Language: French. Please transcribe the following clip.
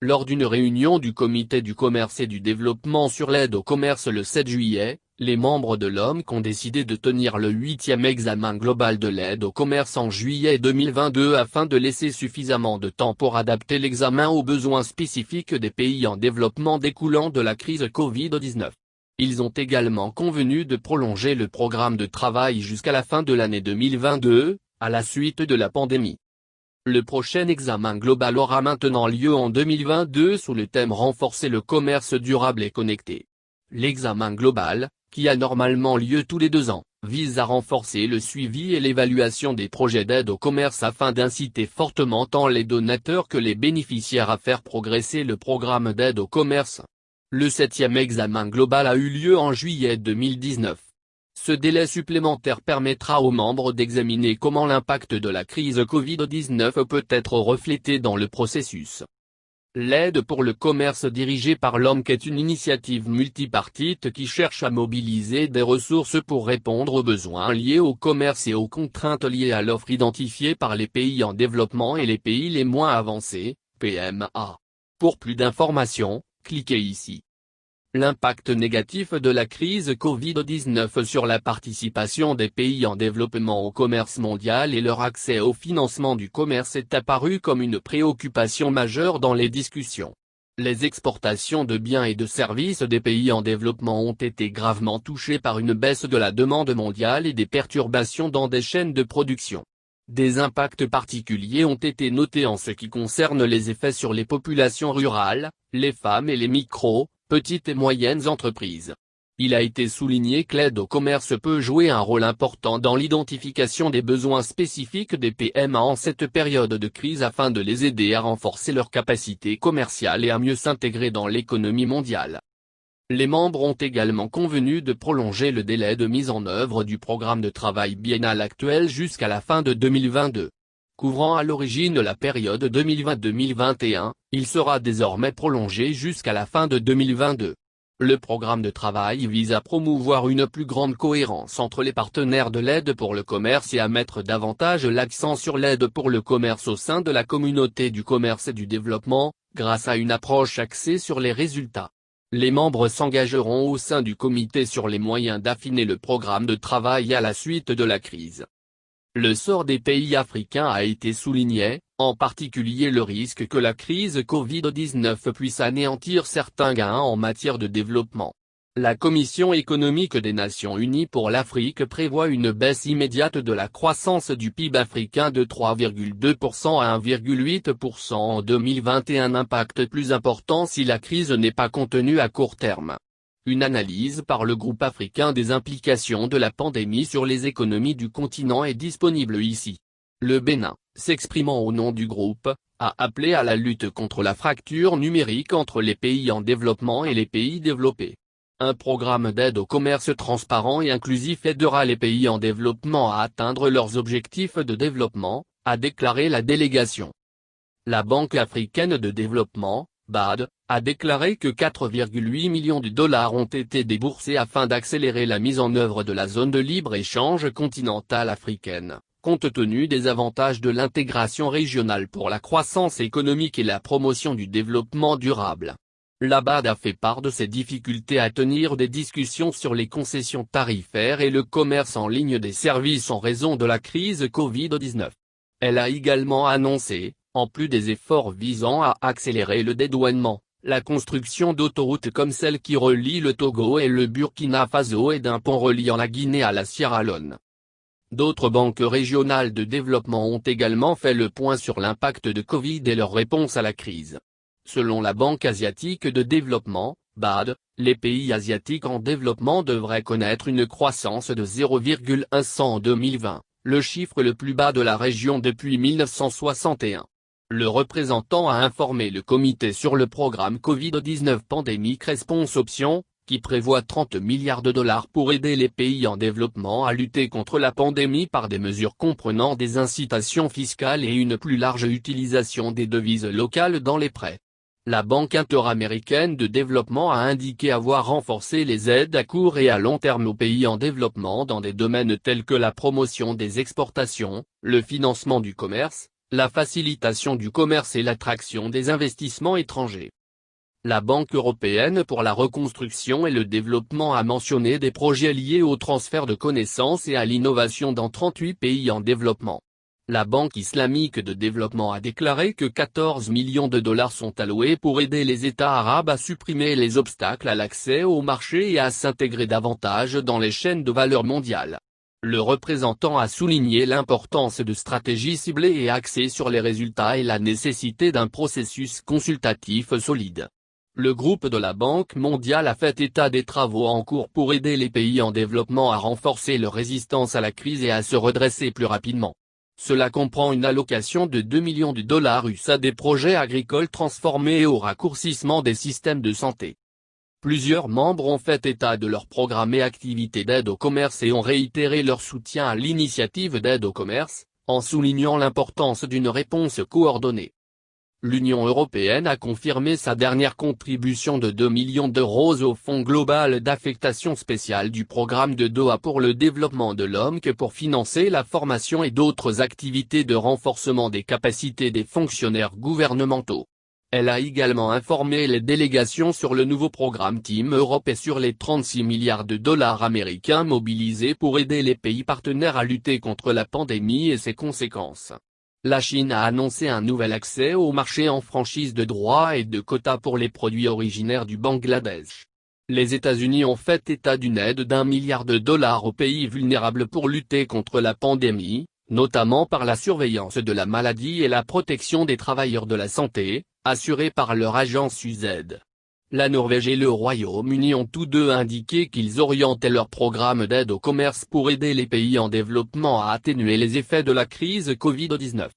Lors d'une réunion du Comité du commerce et du développement sur l'aide au commerce le 7 juillet, les membres de l'OMC ont décidé de tenir le 8e examen global de l'aide au commerce en juillet 2022 afin de laisser suffisamment de temps pour adapter l'examen aux besoins spécifiques des pays en développement découlant de la crise Covid-19. Ils ont également convenu de prolonger le programme de travail jusqu'à la fin de l'année 2022, à la suite de la pandémie. Le prochain examen global aura maintenant lieu en 2022 sous le thème Renforcer le commerce durable et connecté. L'examen global, qui a normalement lieu tous les 2 ans, vise à renforcer le suivi et l'évaluation des projets d'aide au commerce afin d'inciter fortement tant les donateurs que les bénéficiaires à faire progresser le programme d'aide au commerce. Le 7e examen global a eu lieu en juillet 2019. Ce délai supplémentaire permettra aux membres d'examiner comment l'impact de la crise Covid-19 peut être reflété dans le processus. L'aide pour le commerce dirigée par l'OMC est une initiative multipartite qui cherche à mobiliser des ressources pour répondre aux besoins liés au commerce et aux contraintes liées à l'offre identifiée par les pays en développement et les pays les moins avancés, PMA. Pour plus d'informations, cliquez ici. L'impact négatif de la crise Covid-19 sur la participation des pays en développement au commerce mondial et leur accès au financement du commerce est apparu comme une préoccupation majeure dans les discussions. Les exportations de biens et de services des pays en développement ont été gravement touchées par une baisse de la demande mondiale et des perturbations dans des chaînes de production. Des impacts particuliers ont été notés en ce qui concerne les effets sur les populations rurales, les femmes et les petites et moyennes entreprises. Il a été souligné que l'aide au commerce peut jouer un rôle important dans l'identification des besoins spécifiques des PMA en cette période de crise afin de les aider à renforcer leur capacité commerciale et à mieux s'intégrer dans l'économie mondiale. Les membres ont également convenu de prolonger le délai de mise en œuvre du programme de travail biennal actuel jusqu'à la fin de 2022. Couvrant à l'origine la période 2020-2021, il sera désormais prolongé jusqu'à la fin de 2022. Le programme de travail vise à promouvoir une plus grande cohérence entre les partenaires de l'aide pour le commerce et à mettre davantage l'accent sur l'aide pour le commerce au sein de la communauté du commerce et du développement, grâce à une approche axée sur les résultats. Les membres s'engageront au sein du comité sur les moyens d'affiner le programme de travail à la suite de la crise. Le sort des pays africains a été souligné, en particulier le risque que la crise Covid-19 puisse anéantir certains gains en matière de développement. La Commission économique des Nations Unies pour l'Afrique prévoit une baisse immédiate de la croissance du PIB africain de 3,2% à 1,8% en 2021, un impact plus important si la crise n'est pas contenue à court terme. Une analyse par le groupe africain des implications de la pandémie sur les économies du continent est disponible ici. Le Bénin, s'exprimant au nom du groupe, a appelé à la lutte contre la fracture numérique entre les pays en développement et les pays développés. Un programme d'aide au commerce transparent et inclusif aidera les pays en développement à atteindre leurs objectifs de développement, a déclaré la délégation. La Banque africaine de développement, BAD, a déclaré que 4,8 millions de dollars ont été déboursés afin d'accélérer la mise en œuvre de la zone de libre-échange continentale africaine, compte tenu des avantages de l'intégration régionale pour la croissance économique et la promotion du développement durable. La BAD a fait part de ses difficultés à tenir des discussions sur les concessions tarifaires et le commerce en ligne des services en raison de la crise Covid-19. Elle a également annoncé, en plus des efforts visant à accélérer le dédouanement, la construction d'autoroutes comme celle qui relie le Togo et le Burkina Faso et d'un pont reliant la Guinée à la Sierra Leone. D'autres banques régionales de développement ont également fait le point sur l'impact de Covid et leur réponse à la crise. Selon la Banque asiatique de développement, BAD, les pays asiatiques en développement devraient connaître une croissance de 0,1% en 2020, le chiffre le plus bas de la région depuis 1961. Le représentant a informé le comité sur le programme Covid-19 Pandemic Response Option, qui prévoit 30 milliards de dollars pour aider les pays en développement à lutter contre la pandémie par des mesures comprenant des incitations fiscales et une plus large utilisation des devises locales dans les prêts. La Banque interaméricaine de développement a indiqué avoir renforcé les aides à court et à long terme aux pays en développement dans des domaines tels que la promotion des exportations, le financement du commerce, la facilitation du commerce et l'attraction des investissements étrangers. La Banque européenne pour la reconstruction et le développement a mentionné des projets liés au transfert de connaissances et à l'innovation dans 38 pays en développement. La Banque islamique de développement a déclaré que 14 millions de dollars sont alloués pour aider les États arabes à supprimer les obstacles à l'accès au marché et à s'intégrer davantage dans les chaînes de valeur mondiales. Le représentant a souligné l'importance de stratégies ciblées et axées sur les résultats et la nécessité d'un processus consultatif solide. Le groupe de la Banque mondiale a fait état des travaux en cours pour aider les pays en développement à renforcer leur résistance à la crise et à se redresser plus rapidement. Cela comprend une allocation de 2 millions de dollars US à des projets agricoles transformés et au raccourcissement des systèmes de santé. Plusieurs membres ont fait état de leurs programmes et activités d'aide au commerce et ont réitéré leur soutien à l'initiative d'aide au commerce, en soulignant l'importance d'une réponse coordonnée. L'Union européenne a confirmé sa dernière contribution de 2 millions d'euros au Fonds global d'affectation spéciale du programme de Doha pour le développement de l'homme que pour financer la formation et d'autres activités de renforcement des capacités des fonctionnaires gouvernementaux. Elle a également informé les délégations sur le nouveau programme Team Europe et sur les 36 milliards de dollars américains mobilisés pour aider les pays partenaires à lutter contre la pandémie et ses conséquences. La Chine a annoncé un nouvel accès au marché en franchise de droits et de quotas pour les produits originaires du Bangladesh. Les États-Unis ont fait état d'une aide d'1 milliard de dollars aux pays vulnérables pour lutter contre la pandémie, notamment par la surveillance de la maladie et la protection des travailleurs de la santé, assurée par leur agence UZ. La Norvège et le Royaume-Uni ont tous deux indiqué qu'ils orientaient leur programme d'aide au commerce pour aider les pays en développement à atténuer les effets de la crise Covid-19.